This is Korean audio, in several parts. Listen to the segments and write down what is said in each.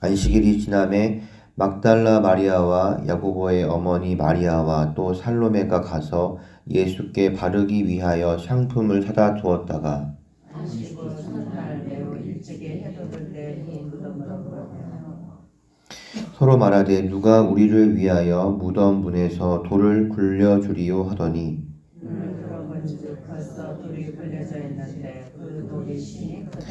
안식일이 지남에 막달라 마리아와 야고보의 어머니 마리아와 또 살로메가 가서 예수께 바르기 위하여 향품을 사다 두었다가 안식일 첫날 매우 일찍이 해돋을 때 이 무덤으로 서로 말하되 누가 우리를 위하여 무덤 문에서 돌을 굴려주리요 하더니 눈을 들어본즉 벌써 돌이 굴려져 있는데 그 돌이 신이 크더라.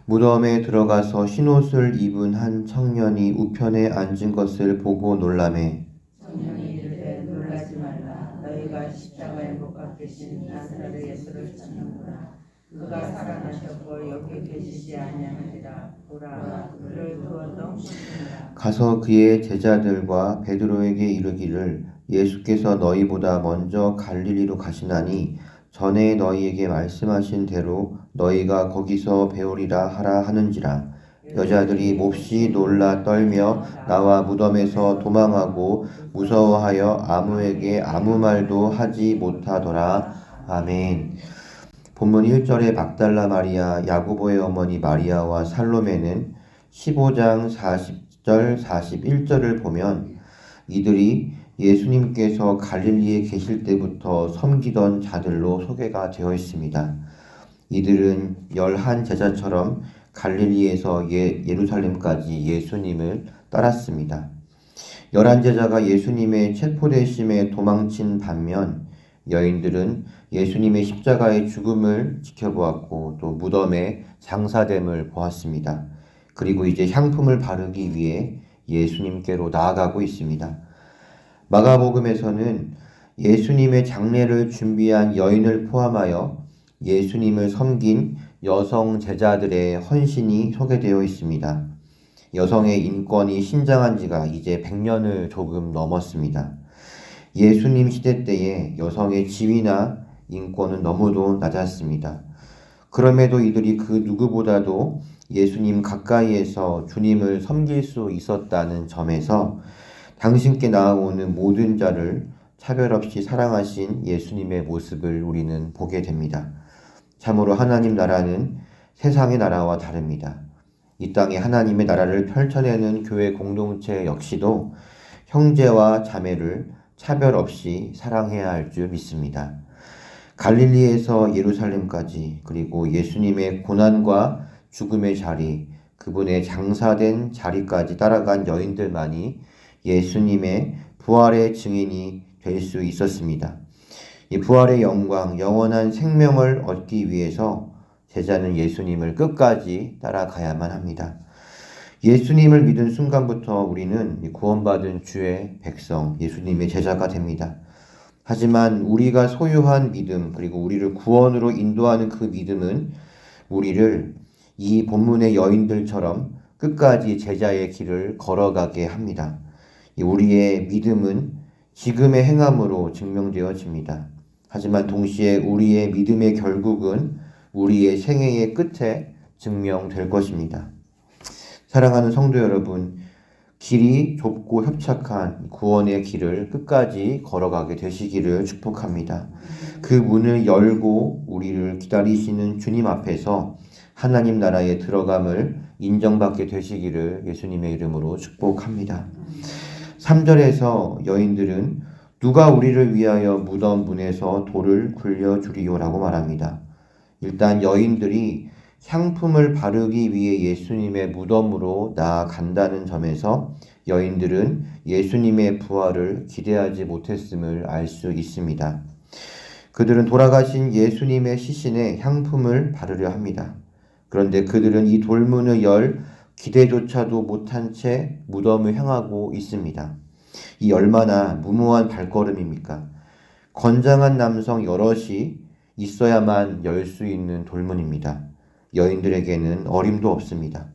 무덤에 들어가서 흰옷을 입은 한 청년이 우편에 앉은 것을 보고 놀라매 청년이 이르되 놀라지 말라. 너희가 십자가에 못 박히신 나사렛 예수를 찾는구나. 그가 살아나셨고 여기 계시지 아니하니라. 보라 그를 두었던 곳이니라. 가서 그의 제자들과 베드로에게 이르기를 예수께서 너희보다 먼저 갈릴리로 가시나니 전에 너희에게 말씀하신 대로 너희가 거기서 배우리라 하라 하는지라. 여자들이 몹시 놀라 떨며 나와 무덤에서 도망하고 무서워하여 아무에게 아무 말도 하지 못하더라. 아멘. 본문 1절에 막달라 마리아, 야고보의 어머니 마리아와 살로메는 15장 40절, 41절을 보면 이들이 예수님께서 갈릴리에 계실 때부터 섬기던 자들로 소개가 되어 있습니다. 이들은 11 제자처럼 갈릴리에서 예루살렘까지 예수님을 따랐습니다. 11 제자가 예수님의 체포되심에 도망친 반면 여인들은 예수님의 십자가의 죽음을 지켜보았고 또 무덤의 장사됨을 보았습니다. 그리고 이제 향품을 바르기 위해 예수님께로 나아가고 있습니다. 마가복음에서는 예수님의 장례를 준비한 여인을 포함하여 예수님을 섬긴 여성 제자들의 헌신이 소개되어 있습니다. 여성의 인권이 신장한 지가 이제 100년을 조금 넘었습니다. 예수님 시대 때에 여성의 지위나 인권은 너무도 낮았습니다. 그럼에도 이들이 그 누구보다도 예수님 가까이에서 주님을 섬길 수 있었다는 점에서 당신께 나아오는 모든 자를 차별 없이 사랑하신 예수님의 모습을 우리는 보게 됩니다. 참으로 하나님 나라는 세상의 나라와 다릅니다. 이 땅에 하나님의 나라를 펼쳐내는 교회 공동체 역시도 형제와 자매를 차별 없이 사랑해야 할 줄 믿습니다. 갈릴리에서 예루살렘까지 그리고 예수님의 고난과 죽음의 자리, 그분의 장사된 자리까지 따라간 여인들만이 예수님의 부활의 증인이 될 수 있었습니다. 이 부활의 영광, 영원한 생명을 얻기 위해서 제자는 예수님을 끝까지 따라가야만 합니다. 예수님을 믿은 순간부터 우리는 구원받은 주의 백성, 예수님의 제자가 됩니다. 하지만 우리가 소유한 믿음, 그리고 우리를 구원으로 인도하는 그 믿음은 우리를 이 본문의 여인들처럼 끝까지 제자의 길을 걸어가게 합니다. 우리의 믿음은 지금의 행함으로 증명되어집니다. 하지만 동시에 우리의 믿음의 결국은 우리의 생애의 끝에 증명될 것입니다. 사랑하는 성도 여러분, 길이 좁고 협착한 구원의 길을 끝까지 걸어가게 되시기를 축복합니다. 그 문을 열고 우리를 기다리시는 주님 앞에서 하나님 나라에 들어감을 인정받게 되시기를 예수님의 이름으로 축복합니다. 3절에서 여인들은 누가 우리를 위하여 무덤 문에서 돌을 굴려주리요라고 말합니다. 일단 여인들이 향품을 바르기 위해 예수님의 무덤으로 나아간다는 점에서 여인들은 예수님의 부활을 기대하지 못했음을 알 수 있습니다. 그들은 돌아가신 예수님의 시신에 향품을 바르려 합니다. 그런데 그들은 이 돌문을 열 기대조차도 못한 채 무덤을 향하고 있습니다. 이 얼마나 무모한 발걸음입니까? 건장한 남성 여럿이 있어야만 열 수 있는 돌문입니다. 여인들에게는 어림도 없습니다.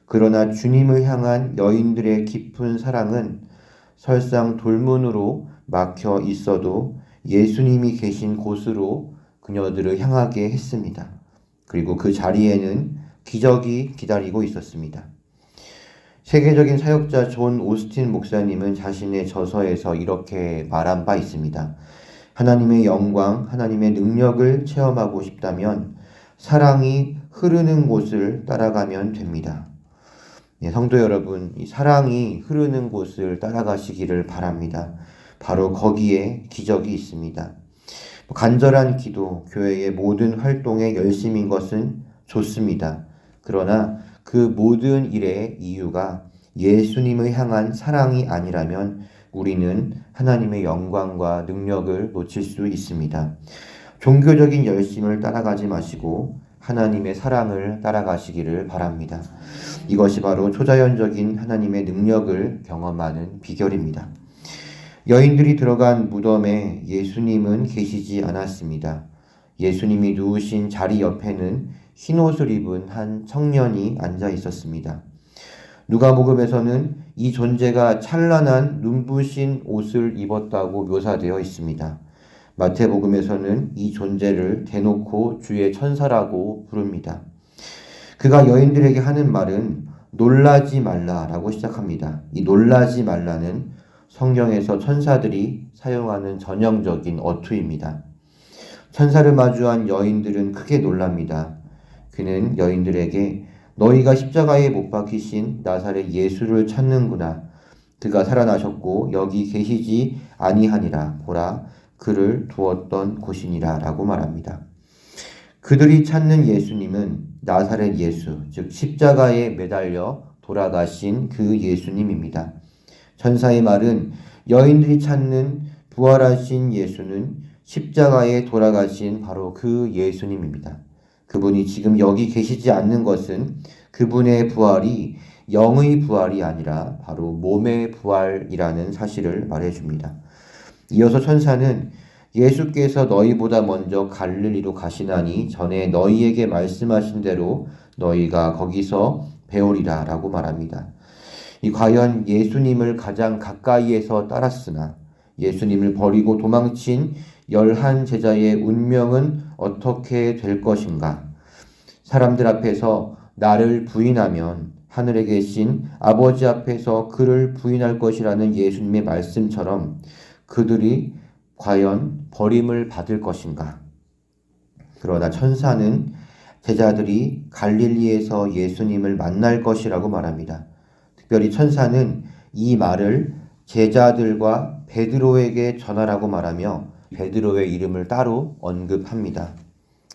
그러나 주님을 향한 여인들의 깊은 사랑은 설상 돌문으로 막혀 있어도 예수님이 계신 곳으로 그녀들을 향하게 했습니다. 그리고 그 자리에는 기적이 기다리고 있었습니다. 세계적인 사역자 존 오스틴 목사님은 자신의 저서에서 이렇게 말한 바 있습니다. 하나님의 영광, 하나님의 능력을 체험하고 싶다면 사랑이 흐르는 곳을 따라가면 됩니다. 성도 여러분, 이 사랑이 흐르는 곳을 따라가시기를 바랍니다. 바로 거기에 기적이 있습니다. 간절한 기도, 교회의 모든 활동에 열심인 것은 좋습니다. 그러나 그 모든 일의 이유가 예수님을 향한 사랑이 아니라면 우리는 하나님의 영광과 능력을 놓칠 수 있습니다. 종교적인 열심을 따라가지 마시고 하나님의 사랑을 따라가시기를 바랍니다. 이것이 바로 초자연적인 하나님의 능력을 경험하는 비결입니다. 여인들이 들어간 무덤에 예수님은 계시지 않았습니다. 예수님이 누우신 자리 옆에는 흰옷을 입은 한 청년이 앉아 있었습니다. 누가복음에서는 이 존재가 찬란한 눈부신 옷을 입었다고 묘사되어 있습니다. 마태복음에서는 이 존재를 대놓고 주의 천사라고 부릅니다. 그가 여인들에게 하는 말은 놀라지 말라라고 시작합니다. 이 놀라지 말라는 성경에서 천사들이 사용하는 전형적인 어투입니다. 천사를 마주한 여인들은 크게 놀랍니다. 그는 여인들에게 너희가 십자가에 못 박히신 나사렛 예수를 찾는구나. 그가 살아나셨고 여기 계시지 아니하니라. 보라, 그를 두었던 곳이니라 라고 말합니다. 그들이 찾는 예수님은 나사렛 예수, 즉 십자가에 매달려 돌아가신 그 예수님입니다. 천사의 말은 여인들이 찾는 부활하신 예수는 십자가에 돌아가신 바로 그 예수님입니다. 그분이 지금 여기 계시지 않는 것은 그분의 부활이 영의 부활이 아니라 바로 몸의 부활이라는 사실을 말해줍니다. 이어서 천사는 예수께서 너희보다 먼저 갈릴리로 가시나니 전에 너희에게 말씀하신 대로 너희가 거기서 배우리라 라고 말합니다. 과연 예수님을 가장 가까이에서 따랐으나 예수님을 버리고 도망친 11 제자의 운명은 어떻게 될 것인가? 사람들 앞에서 나를 부인하면 하늘에 계신 아버지 앞에서 그를 부인할 것이라는 예수님의 말씀처럼 그들이 과연 버림을 받을 것인가? 그러나 천사는 제자들이 갈릴리에서 예수님을 만날 것이라고 말합니다. 특별히 천사는 이 말을 제자들과 베드로에게 전하라고 말하며 베드로의 이름을 따로 언급합니다.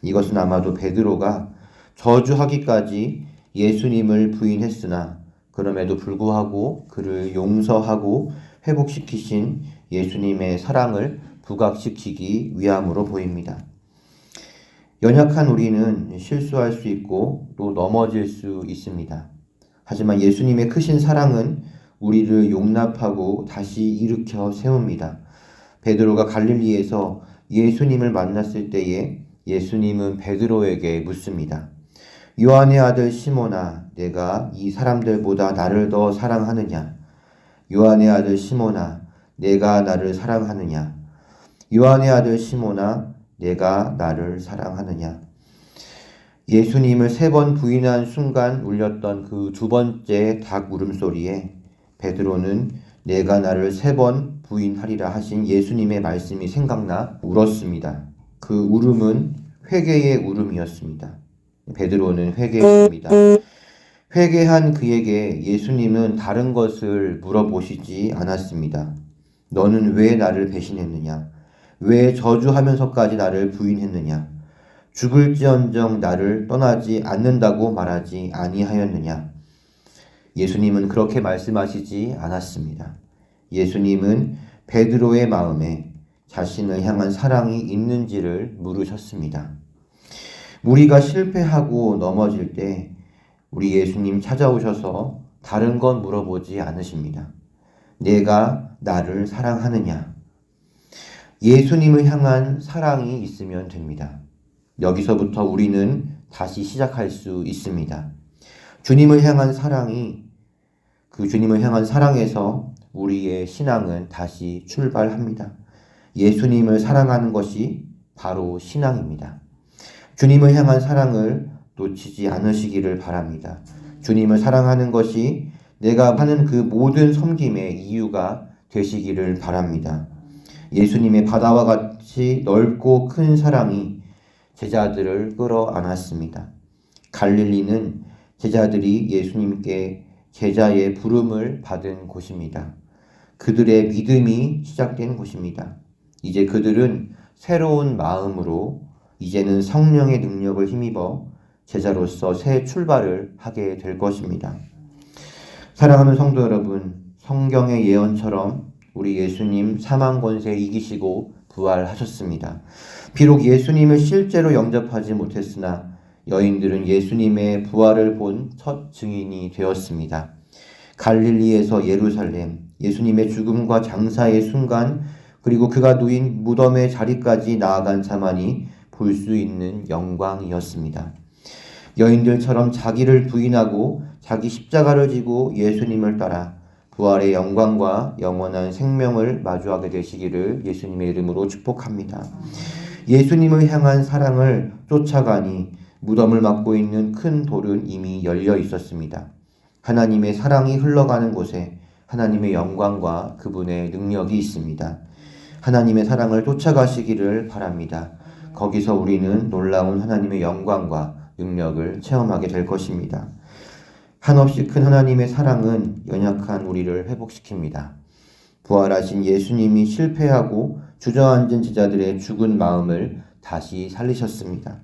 이것은 아마도 베드로가 저주하기까지 예수님을 부인했으나 그럼에도 불구하고 그를 용서하고 회복시키신 예수님의 사랑을 부각시키기 위함으로 보입니다. 연약한 우리는 실수할 수 있고 또 넘어질 수 있습니다. 하지만 예수님의 크신 사랑은 우리를 용납하고 다시 일으켜 세웁니다. 베드로가 갈릴리에서 예수님을 만났을 때에 예수님은 베드로에게 묻습니다. 요한의 아들 시몬아, 내가 이 사람들보다 나를 더 사랑하느냐? 요한의 아들 시몬아, 내가 나를 사랑하느냐? 요한의 아들 시몬아, 내가 나를 사랑하느냐? 예수님을 3번 부인한 순간 울렸던 그 2번째 닭 울음소리에 베드로는 내가 나를 3번 부인하리라 하신 예수님의 말씀이 생각나 울었습니다. 그 울음은 회개의 울음이었습니다. 베드로는 회개했습니다. 회개한 그에게 예수님은 다른 것을 물어보시지 않았습니다. 너는 왜 나를 배신했느냐? 왜 저주하면서까지 나를 부인했느냐? 죽을지언정 나를 떠나지 않는다고 말하지 아니하였느냐? 예수님은 그렇게 말씀하시지 않았습니다. 예수님은 베드로의 마음에 자신을 향한 사랑이 있는지를 물으셨습니다. 우리가 실패하고 넘어질 때 우리 예수님 찾아오셔서 다른 건 물어보지 않으십니다. 내가 나를 사랑하느냐? 예수님을 향한 사랑이 있으면 됩니다. 여기서부터 우리는 다시 시작할 수 있습니다. 주님을 향한 사랑이 그 주님을 향한 사랑에서 우리의 신앙은 다시 출발합니다. 예수님을 사랑하는 것이 바로 신앙입니다. 주님을 향한 사랑을 놓치지 않으시기를 바랍니다. 주님을 사랑하는 것이 내가 하는 그 모든 섬김의 이유가 되시기를 바랍니다. 예수님의 바다와 같이 넓고 큰 사랑이 제자들을 끌어안았습니다. 갈릴리는 제자들이 예수님께 제자의 부름을 받은 곳입니다. 그들의 믿음이 시작된 곳입니다. 이제 그들은 새로운 마음으로 이제는 성령의 능력을 힘입어 제자로서 새 출발을 하게 될 것입니다. 사랑하는 성도 여러분, 성경의 예언처럼 우리 예수님 사망 권세 이기시고 부활하셨습니다. 비록 예수님을 실제로 영접하지 못했으나 여인들은 예수님의 부활을 본 첫 증인이 되었습니다. 갈릴리에서 예루살렘, 예수님의 죽음과 장사의 순간, 그리고 그가 누인 무덤의 자리까지 나아간 자만이 볼 수 있는 영광이었습니다. 여인들처럼 자기를 부인하고 자기 십자가를 지고 예수님을 따라 부활의 영광과 영원한 생명을 마주하게 되시기를 예수님의 이름으로 축복합니다. 예수님을 향한 사랑을 쫓아가니 무덤을 막고 있는 큰 돌은 이미 열려 있었습니다. 하나님의 사랑이 흘러가는 곳에 하나님의 영광과 그분의 능력이 있습니다. 하나님의 사랑을 쫓아가시기를 바랍니다. 거기서 우리는 놀라운 하나님의 영광과 능력을 체험하게 될 것입니다. 한없이 큰 하나님의 사랑은 연약한 우리를 회복시킵니다. 부활하신 예수님이 실패하고 주저앉은 제자들의 죽은 마음을 다시 살리셨습니다.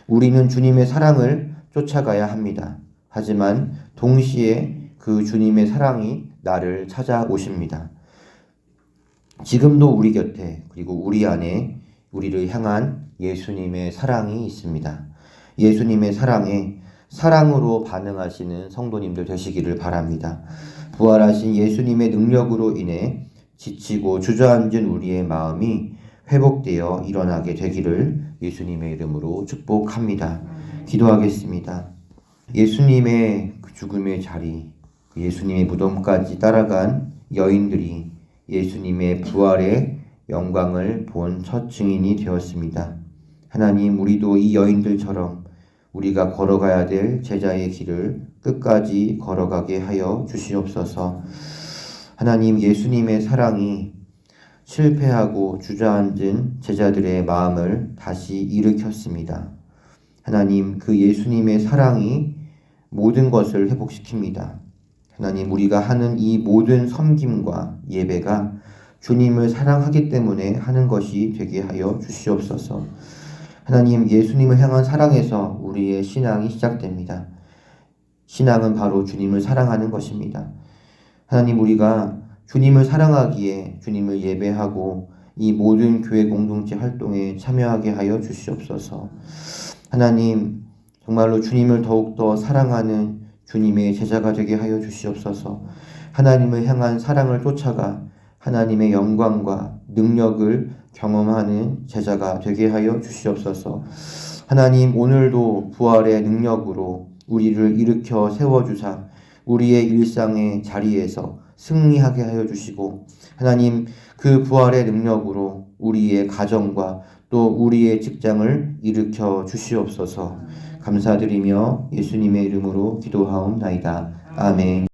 우리는 주님의 사랑을 쫓아가야 합니다. 하지만 동시에 그 주님의 사랑이 나를 찾아오십니다. 지금도 우리 곁에 그리고 우리 안에 우리를 향한 예수님의 사랑이 있습니다. 예수님의 사랑에 사랑으로 반응하시는 성도님들 되시기를 바랍니다. 부활하신 예수님의 능력으로 인해 지치고 주저앉은 우리의 마음이 회복되어 일어나게 되기를 예수님의 이름으로 축복합니다. 기도하겠습니다. 예수님의 그 죽음의 자리, 예수님의 무덤까지 따라간 여인들이 예수님의 부활의 영광을 본 첫 증인이 되었습니다. 하나님, 우리도 이 여인들처럼 우리가 걸어가야 될 제자의 길을 끝까지 걸어가게 하여 주시옵소서. 하나님, 예수님의 사랑이 실패하고 주저앉은 제자들의 마음을 다시 일으켰습니다. 하나님, 그 예수님의 사랑이 모든 것을 회복시킵니다. 하나님, 우리가 하는 이 모든 섬김과 예배가 주님을 사랑하기 때문에 하는 것이 되게 하여 주시옵소서. 하나님, 예수님을 향한 사랑에서 우리의 신앙이 시작됩니다. 신앙은 바로 주님을 사랑하는 것입니다. 하나님, 우리가 주님을 사랑하기에 주님을 예배하고 이 모든 교회 공동체 활동에 참여하게 하여 주시옵소서. 하나님, 정말로 주님을 더욱더 사랑하는 주님의 제자가 되게 하여 주시옵소서. 하나님을 향한 사랑을 쫓아가 하나님의 영광과 능력을 경험하는 제자가 되게 하여 주시옵소서. 하나님, 오늘도 부활의 능력으로 우리를 일으켜 세워주사 우리의 일상의 자리에서 승리하게 하여 주시고, 하나님, 그 부활의 능력으로 우리의 가정과 또 우리의 직장을 일으켜 주시옵소서. 감사드리며 예수님의 이름으로 기도하옵나이다. 아멘.